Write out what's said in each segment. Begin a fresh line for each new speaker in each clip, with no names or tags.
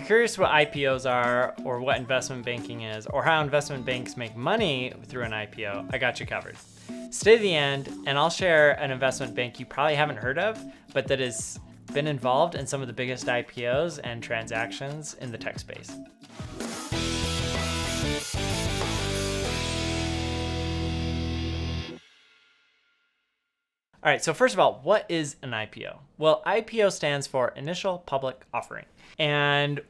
you're curious what IPOs are, or what investment banking is, or how investment banks make money through an IPO, I got you covered. Stay to the end, and I'll share an investment bank you probably haven't heard of, but that has been involved in some of the biggest IPOs and transactions in the tech space. All right, so first of all, what is an IPO? Well, IPO stands for Initial Public Offering. And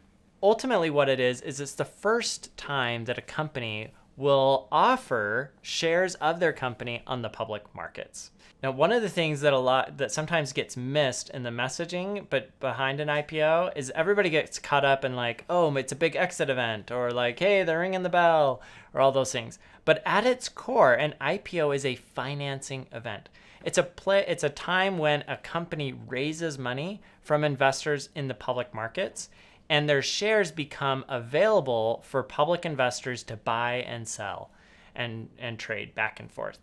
ultimately what it is it's the first time that a company will offer shares of their company on the public markets. Now, one of the things that sometimes gets missed in the messaging, but behind an IPO, is everybody gets caught up in like, oh, it's a big exit event, or like, hey, they're ringing the bell, or all those things. But at its core, an IPO is a financing event. It's a time when a company raises money from investors in the public markets, and their shares become available for public investors to buy and sell and trade back and forth.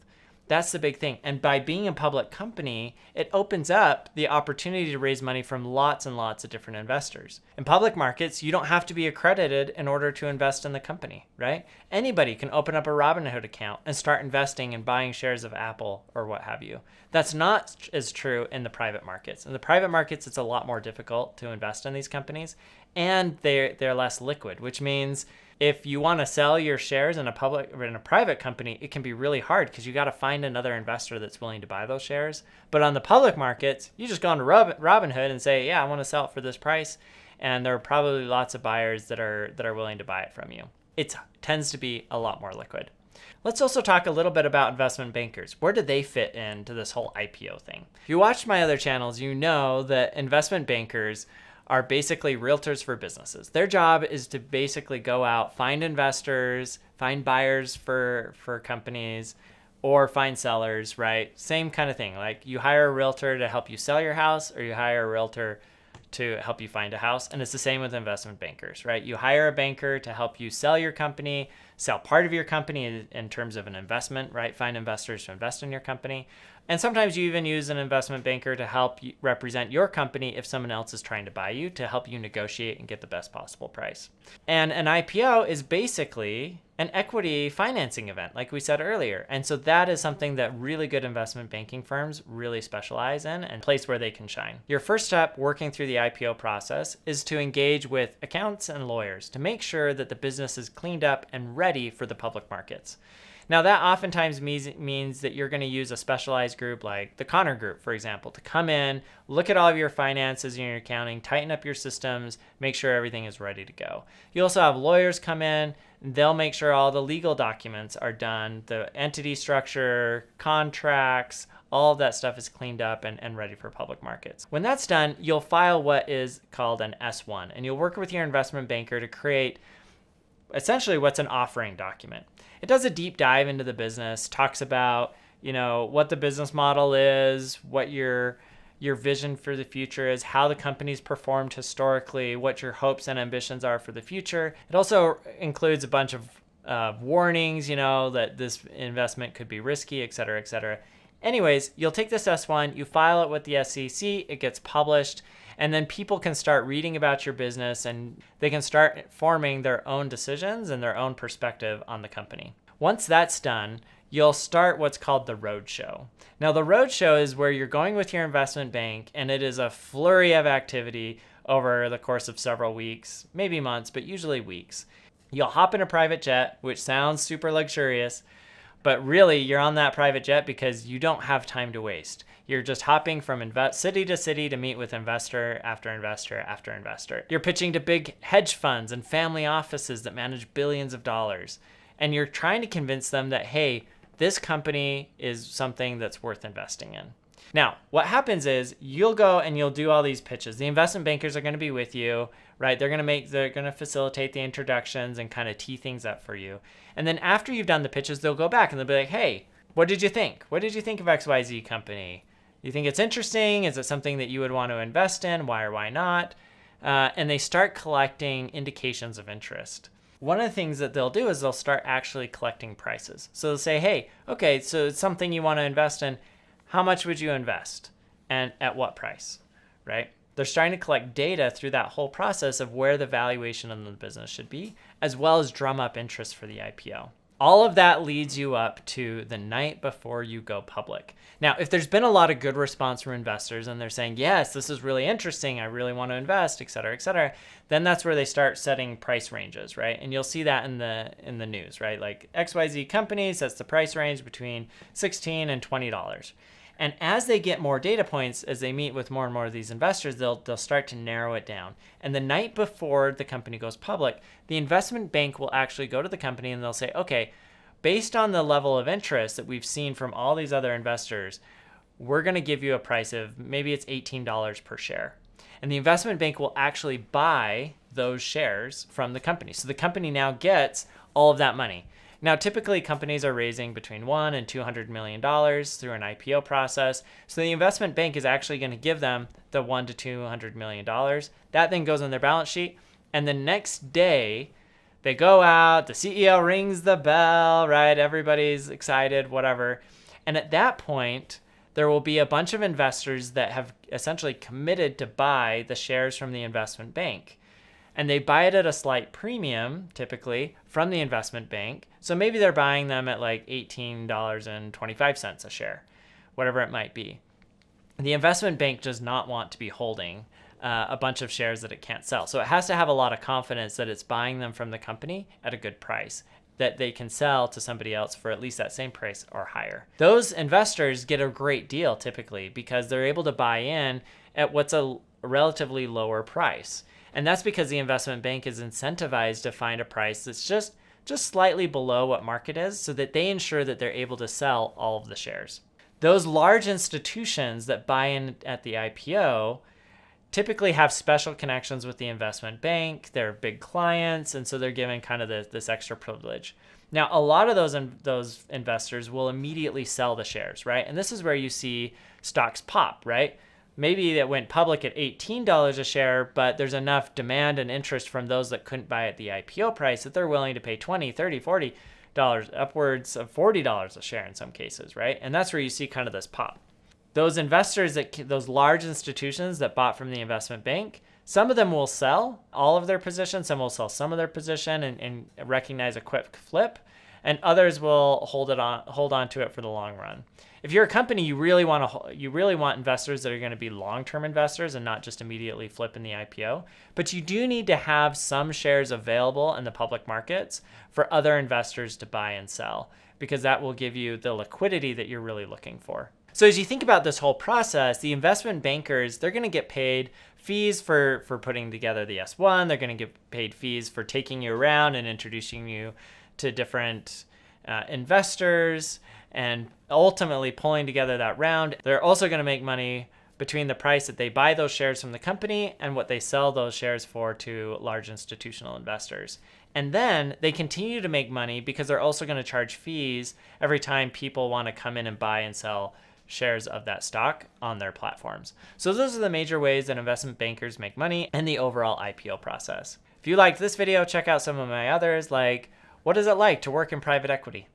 That's the big thing. And by being a public company, it opens up the opportunity to raise money from lots and lots of different investors. In public markets, you don't have to be accredited in order to invest in the company, right? Anybody can open up a Robinhood account and start investing and buying shares of Apple or what have you. That's not as true in the private markets. In the private markets, it's a lot more difficult to invest in these companies, and they're less liquid, which means if you want to sell your shares in a private company, it can be really hard because you got to find another investor that's willing to buy those shares. But on the public markets, you just go on to Robinhood and say, yeah, I want to sell it for this price. And there are probably lots of buyers that are willing to buy it from you. It tends to be a lot more liquid. Let's also talk a little bit about investment bankers. Where do they fit into this whole IPO thing? If you watch my other channels, you know that investment bankers are basically realtors for businesses. Their job is to basically go out, find investors, find buyers for companies, or find sellers, right? Same kind of thing. Like you hire a realtor to help you sell your house, or you hire a realtor to help you find a house. And it's the same with investment bankers, right? You hire a banker to help you sell your company, sell part of your company in terms of an investment, right? Find investors to invest in your company. And sometimes you even use an investment banker to help you represent your company if someone else is trying to buy you, to help you negotiate and get the best possible price. And an IPO is basically an equity financing event, like we said earlier. And so that is something that really good investment banking firms really specialize in and a place where they can shine. Your first step working through the IPO process is to engage with accountants and lawyers to make sure that the business is cleaned up and ready for the public markets. Now, that oftentimes means that you're going to use a specialized group like the Connor Group, for example, to come in, look at all of your finances and your accounting, tighten up your systems, make sure everything is ready to go. You also have lawyers come in. They'll make sure all the legal documents are done, the entity structure, contracts, all of that stuff is cleaned up and ready for public markets. When that's done, you'll file what is called an S1, and you'll work with your investment banker to create essentially what's an offering document. It does a deep dive into the business, talks about, what the business model is, what your vision for the future is, how the company's performed historically, what your hopes and ambitions are for the future. It also includes a bunch of warnings, that this investment could be risky, et cetera, et cetera. Anyways, you'll take this S1, you file it with the SEC, it gets published, and then people can start reading about your business and they can start forming their own decisions and their own perspective on the company. Once that's done, you'll start what's called the roadshow. Now, the roadshow is where you're going with your investment bank, and it is a flurry of activity over the course of several weeks, maybe months, but usually weeks. You'll hop in a private jet, which sounds super luxurious, but really you're on that private jet because you don't have time to waste. You're just hopping from city to city to meet with investor after investor after investor. You're pitching to big hedge funds and family offices that manage billions of dollars. And you're trying to convince them that, hey, this company is something that's worth investing in. Now, what happens is you'll go and you'll do all these pitches. The investment bankers are going to be with you, right? They're going to facilitate the introductions and kind of tee things up for you. And then after you've done the pitches, they'll go back and they'll be like, hey, what did you think? What did you think of XYZ company? You think it's interesting? Is it something that you would want to invest in? Why or why not? And they start collecting indications of interest. One of the things that they'll do is they'll start actually collecting prices. So they'll say, hey, okay, so it's something you want to invest in. How much would you invest? And at what price, right? They're starting to collect data through that whole process of where the valuation of the business should be, as well as drum up interest for the IPO. All of that leads you up to the night before you go public. Now, if there's been a lot of good response from investors and they're saying, yes, this is really interesting, I really want to invest, et cetera, then that's where they start setting price ranges, right? And you'll see that in the news, right? Like XYZ company sets the price range between $16 and $20. And as they get more data points, as they meet with more and more of these investors, they'll start to narrow it down. And the night before the company goes public, the investment bank will actually go to the company and they'll say, okay, based on the level of interest that we've seen from all these other investors, we're going to give you a price of maybe it's $18 per share. And the investment bank will actually buy those shares from the company. So the company now gets all of that money. Now, typically companies are raising between $1 and $200 million through an IPO process. So the investment bank is actually going to give them the $1 to $200 million. That then goes on their balance sheet. And the next day they go out, the CEO rings the bell, right? Everybody's excited, whatever. And at that point, there will be a bunch of investors that have essentially committed to buy the shares from the investment bank. And they buy it at a slight premium, typically, from the investment bank. So maybe they're buying them at like $18.25 a share, whatever it might be. The investment bank does not want to be holding a bunch of shares that it can't sell. So it has to have a lot of confidence that it's buying them from the company at a good price, that they can sell to somebody else for at least that same price or higher. Those investors get a great deal typically because they're able to buy in at what's a relatively lower price. And that's because the investment bank is incentivized to find a price that's just slightly below what market is so that they ensure that they're able to sell all of the shares. Those large institutions that buy in at the IPO typically have special connections with the investment bank. They're big clients, and so they're given kind of this extra privilege. Now, a lot of those investors will immediately sell the shares, right? And this is where you see stocks pop, right? Maybe it went public at $18 a share, but there's enough demand and interest from those that couldn't buy at the IPO price that they're willing to pay $20, $30, $40, upwards of $40 a share in some cases, right? And that's where you see kind of this pop. Those investors, those large institutions that bought from the investment bank, some of them will sell all of their position, some will sell some of their position and recognize a quick flip, and others will hold on to it for the long run. If you're a company, you really want investors that are going to be long-term investors and not just immediately flip in the IPO. But you do need to have some shares available in the public markets for other investors to buy and sell, because that will give you the liquidity that you're really looking for. So as you think about this whole process, the investment bankers, they're going to get paid fees for putting together the S1. They're going to get paid fees for taking you around and introducing you to different investors and ultimately pulling together that round. They're also going to make money between the price that they buy those shares from the company and what they sell those shares for to large institutional investors. And then they continue to make money because they're also going to charge fees every time people want to come in and buy and sell shares of that stock on their platforms. So those are the major ways that investment bankers make money and the overall IPO process. If you liked this video, check out some of my others, like what is it like to work in private equity?